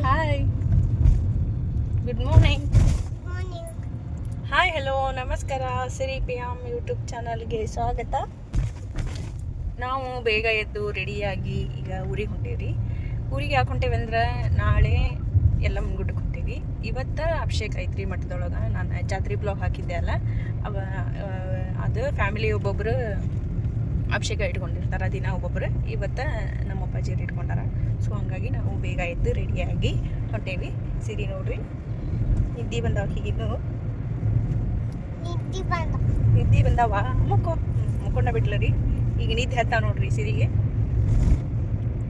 Hi good morning. Hi hello ನಮಸ್ಕಾರ. ಸಿರಿ P M YouTube ಚಾನಲ್ಗೆ ಸ್ವಾಗತ. ನಾವು ಬೇಗ ಎದ್ದು ರೆಡಿಯಾಗಿ ಈಗ ಊರಿಗೆ ಹೊಂಟೇವ್ರಿ. ಊರಿಗೆ ಯಾಕೆ ಹೊಂಟೇವಿ ಅಂದ್ರೆ ನಾಳೆ ಎಲ್ಲ ಗುಡ್ಡಕ್ಕೆ ಹೊಂಟೇವಿ. ಇವತ್ತು ಅಭಿಷೇಕ ಐತ್ರಿ ಮಠದೊಳಗೆ. ನಾನು ಜಾತ್ರೆ ಬ್ಲಾಗ್ ಹಾಕಿದ್ದೆ ಅಲ್ಲ, ಅದು ಫ್ಯಾಮಿಲಿ ಒಬ್ಬೊಬ್ಬರು ಅಭಿಷೇಕ ಇಟ್ಕೊಂಡಿರ್ತಾರೆ ದಿನ ಒಬ್ಬೊಬ್ಬರು. ಇವತ್ತು ನಮ್ಮ ಅಪ್ಪಾಜಿಯರು ಇಟ್ಕೊಂಡಾರ. ಸೊ ಹಂಗಾಗಿ ನಾವು ಬೇಗ ಎದ್ದು ರೆಡಿಯಾಗಿ ಹೊಂಟೇವಿ. ಸಿರಿ ನೋಡ್ರಿ ನಿದ್ದೆ ಬಂದಾವ. ಹೀಗಿನ್ನು ನಿದ್ದೆ ಬಂದಾವ. ಮುಕ್ಕೊಂಡ ಬಿಟ್ಲ ರೀ. ಈಗ ನಿದ್ದೆ ಹತ್ತಾವ ನೋಡ್ರಿ. ಸಿರಿಗೆ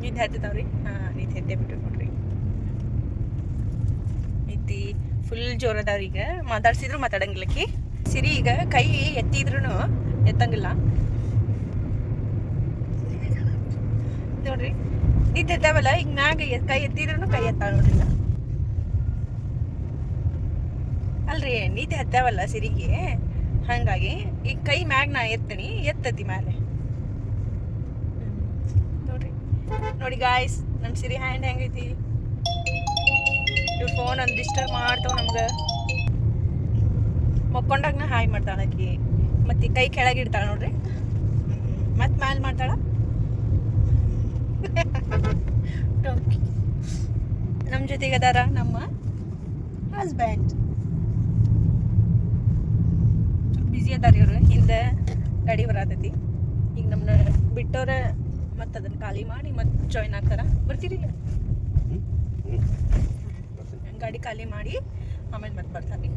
ನಿದ್ದೆ ಹತ್ತತಾವ್ರಿ. ನಿದ್ದೆ ಹೆದ್ದೆ ಬಿಟ್ಟು ನೋಡ್ರಿ. ನಿದ್ದೆ ಫುಲ್ ಜೋರದಾವ್ರಿ. ಈಗ ಮಾತಾಡ್ಸಿದ್ರು ಮಾತಾಡಂಗಿಲ್ಲಕ್ಕಿ. ಸಿರಿ ಈಗ ಕೈ ಎತ್ತಿದ್ರು ಎತ್ತಂಗಿಲ್ಲ ನೋಡ್ರಿ. ನಿದ್ದೆ ಎತ್ತಾವಲ್ಲ, ಈಗ ಮ್ಯಾಗ ಕೈ ಎತ್ತಿದ್ರು ಕೈ ಎತ್ತಾವ ನೋಡ್ರಿಲ್ಲ. ಅಲ್ರಿ ನಿದ್ದೆ ಹತ್ತಾವಲ್ಲ ಸಿರಿಗೆ, ಹಾಗಾಗಿ ಈಗ ಕೈ ಮ್ಯಾಗ ನಾ ಎತ್ತೀನಿ, ಎತ್ತತಿ ಮ್ಯಾಲೆ ನೋಡ್ರಿ. ನೋಡಿ ಗಾಯ್ಸ್, ನಮ್ಮ ಸಿರಿ ಹ್ಯಾಂಡ್ ಹೆಂಗೈತಿ. ಇವ್ ಫೋನ್ ಒಂದು ಡಿಸ್ಟರ್ಬ್ ಮಾಡ್ತಾವ ನಮ್ಗೆ. ಮಕ್ಕೊಂಡಾಗ ಹಾಯ್ ಮಾಡ್ತಾಳ ಆಕಿ, ಮತ್ತೆ ಕೈ ಕೆಳಗೆ ಇಡ್ತಾಳ ನೋಡ್ರಿ, ಮತ್ತೆ ಮ್ಯಾಲೆ ಮಾಡ್ತಾಳ. ನಮ್ಮ ಜೊತೆಗೆ ಅದಾರ ನಮ್ಮ ಹಸ್ಬ್ಯಾಂಡ್. ಬಿಸಿ ಅದಾರ ಇವ್ರು. ಹಿಂದೆ ಗಾಡಿ ಬರತೈತಿ. ಈಗ ನಮ್ಮನ್ನ ಬಿಟ್ಟವ್ರ ಮತ್ತೆ ಅದನ್ನ ಖಾಲಿ ಮಾಡಿ ಮತ್ತೆ ಜಾಯ್ನ್ ಆಗ್ತಾರ. ಬರ್ತೀರಿಲ್ಲ? ಗಾಡಿ ಖಾಲಿ ಮಾಡಿ ಆಮೇಲೆ ಮತ್ತೆ ಬರ್ತಾರೆ.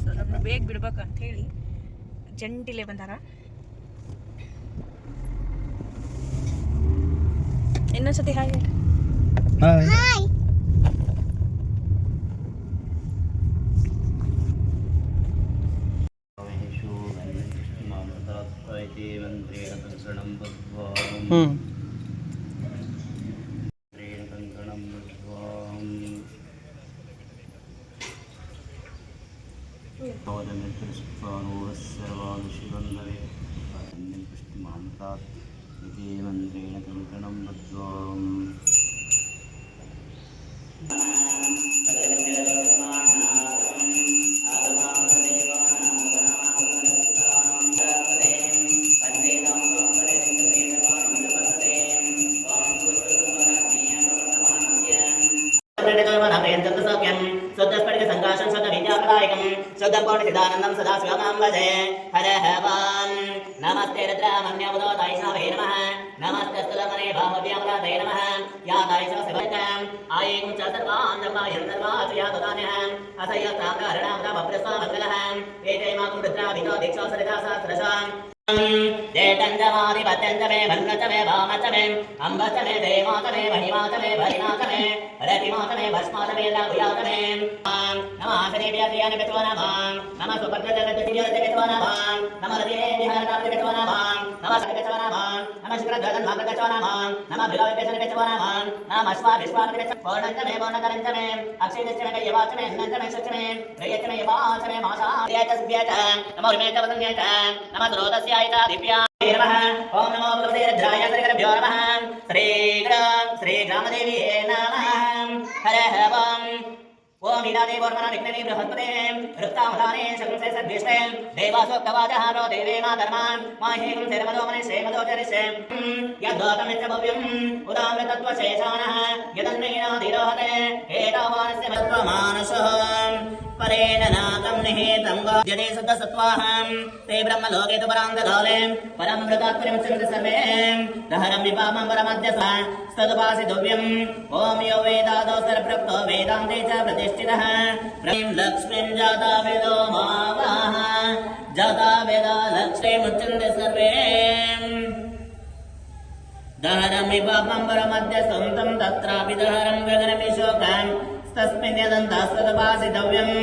ಸೊ ನಮ್ಮನ್ನ ಬೇಗ ಬಿಡ್ಬೇಕು ಅಂತ ಹೇಳಿ ಜಂಟಿಲೆ ಬಂದಾರ. ಇನ್ನೊಂದ್ಸತಿ ಹಾಗೆ शुद्धपूर्णसिदानन्दं सदा शिवमां भजे. हरः वां नमस्ते रुद्रामन्यवदोतायिष्णवे नमः. नमस्ते स्तुलमने बाहुव्यामराधये नमः. या दायिष्णवसिवैताम् आयेगुं च सर्वान् धर्मायं सर्वाचया ददान्यः. असह्यस्ताम्राहरणामृतमप्रस्वा मङ्गलः. एतैमागुं रुद्राभितो दीक्षो सरिता सहस्रशाम्. जेटञ्जमादिपत्यञ्च मे भन्नच मे वामच मे अम्बच मे देवाच मे महिमाच मे भरिमाच मे रतिमाच मे भस्माच मे लाभुयाच मे. नमः शरीर्यानि पित्वा नमः. नमः सुपद्रजगतिजगति पित्वा नमः. नमः हृदयेहारदापति पित्वा नमः. नमः सति पित्वा नमः. नमः शुक्रध्वजन्मात्र पित्वा नमः. नमः बिलाविपेशनि पित्वा नमः. नमः स्वाभिस्वापति पित्वा पूर्णञ्च मे पूर्णतरञ्च मे अक्षयश्च मे कय्यवाच मे अन्नञ्च मे शुच मे प्रियच मे यवाच मे मासायच सुभ्यच. नमो रिमेच वसन्यच. नमः द्रोतस्य दिव्या नमः. ओम नमो भगवते रुद्राय श्रीगुरुभ्यो नमः. श्रीग्रामदेवी नमः. हरः वां ओम लीलादेवर्मना विघ्नने बृहस्पते रुक्तामधाने शकुंसे सद्विष्टे देवासोक्तवाचः नो देवे माधर्मान् माहेगुं शर्मदो मनिषे मदोचरिषे यद्वातमिच्च भव्यम् उदामृतत्वशेषानः यदन्नेनाधिरोहते एतावानस्य मत्त्वमानसः परेण नाकं निहितं यदि शुद्धसत्त्वाहं ते ब्रह्मलोके तु परान्तकाले परमृतात्मनिमुच्यन्ते सर्वे दहरं विपामं परमध्यसः तदुपासितव्यम्. ओम यो वेदादो सर्वप्रोक्तो वेदान्ते च प्रतिष्ठितः प्रीं लक्ष्मीं जाता वेदो मावाः जाता वेदा लक्ष्मीमुच्यन्ते सर्वे दहरं विपामं परमध्यसं तं तत्रापि दहरं गगनमिशोकम् तस्मिन् यदन्तास्तदुपासितव्यम्.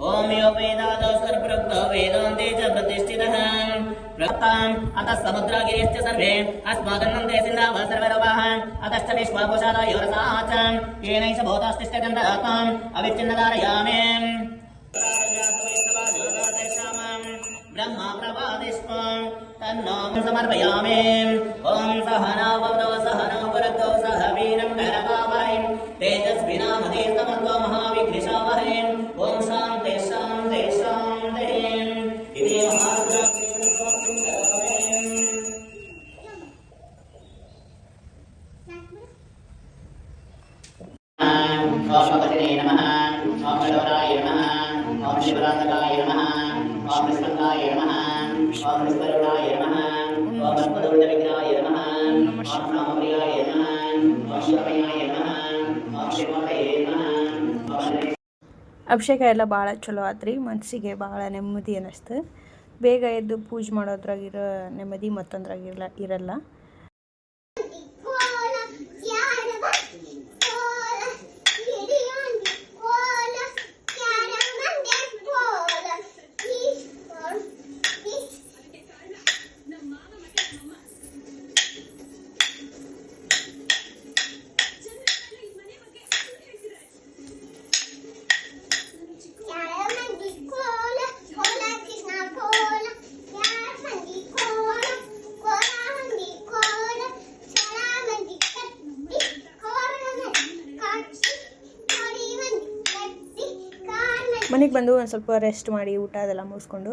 ओम यो वेदादो सर्वप्रोक्तो वेदान्ते च प्रतिष्ठितः प्रताम् अतः समुद्रगिरिश्च सर्वे अस्माकन्नन्ते सिन्धावः सर्वरूपाः अतश्च विश्वभूषादयोरसाच येनैष भूतास्तिष्ठगन्धरात्माम् अविच्छिन्नधारयामि. ब्रह्मा प्रवादिष्म तन्नो समर्पयामि. ओम सहना वदो सहना भुनक्तु सह वीरं करवावहै तेज ಮಹದೇ ಸಮರ್ಥೋ ಮಹಾವಿಘ್ನೇಶಾವಹೇ ಓಂ ಶಾಂತಿ ಶಾಂತಿ ಶಾಂತಿ ಇದೇ ಓಂ ಭಜನೆ ನಮಃ ಓಂ ಗಣವರಾಯ ನಮಃ ಓಂ ಶಿವರಾತ್ರಾಯ ನಮಃ ಓಂ ಸ್ಕಂದಾಯ ನಮಃ ಓಂ ವಿಶ್ವರುಣಾಯ ನಮಃ ಓಂ ಪದ್ಮದೋಳ್ಳ ವಿಘ್ನಾಯ ನಮಃ ಓಂ ರಾಮಪ್ರಿಯಾಯ ನಮಃ ಓಂ ಶಿವಮಯಾಯ ನಮಃ ಓಂ ಶಿವಮಯೇ ನಮಃ ಓಂ ಅಭಿಷೇಕ ಎಲ್ಲ ಭಾಳ ಚಲೋ ಆತ್ರಿ. ಮನಸ್ಸಿಗೆ ಭಾಳ ನೆಮ್ಮದಿ ಅನ್ನಿಸ್ತು. ಬೇಗ ಎದ್ದು ಪೂಜೆ ಮಾಡೋದ್ರಾಗಿರೋ ನೆಮ್ಮದಿ ಮತ್ತೊಂದ್ರಾಗ ಇರಲ್ಲ. ಮನೆಗೆ ಬಂದು ಒಂದು ಸ್ವಲ್ಪ ರೆಸ್ಟ್ ಮಾಡಿ ಊಟ ಅದೆಲ್ಲ ಮುಗಿಸ್ಕೊಂಡು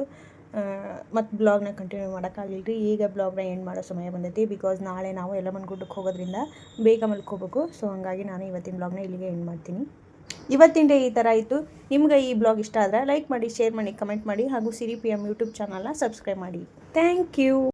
ಮತ್ತು ಬ್ಲಾಗ್ನ ಕಂಟಿನ್ಯೂ ಮಾಡೋಕ್ಕಾಗಲಿಲ್ಲ ರೀ. ಈಗ ಬ್ಲಾಗ್ನ ಎಂಡ್ ಮಾಡೋ ಸಮಯ ಬಂದೈತಿ. ಬಿಕಾಸ್ ನಾಳೆ ನಾವು ಯಲ್ಲಮ್ಮನ ಗುಡ್ಡಕ್ಕೆ ಹೋಗೋದ್ರಿಂದ ಬೇಗ ಮಲ್ಕೋಬೇಕು. ಸೊ ಹಾಗಾಗಿ ನಾನು ಇವತ್ತಿನ ಬ್ಲಾಗ್ನ ಇಲ್ಲಿಗೆ ಎಂಡ್ ಮಾಡ್ತೀನಿ. ಇವತ್ತಿನ ಡೇ ಈ ಥರ ಇತ್ತು. ನಿಮ್ಗೆ ಈ ಬ್ಲಾಗ್ ಇಷ್ಟ ಆದರೆ ಲೈಕ್ ಮಾಡಿ, ಶೇರ್ ಮಾಡಿ, ಕಮೆಂಟ್ ಮಾಡಿ ಹಾಗೂ ಸಿರಿ PM ಯೂಟ್ಯೂಬ್ ಚಾನಲ್ನ ಸಬ್ಸ್ಕ್ರೈಬ್ ಮಾಡಿ. Thank you.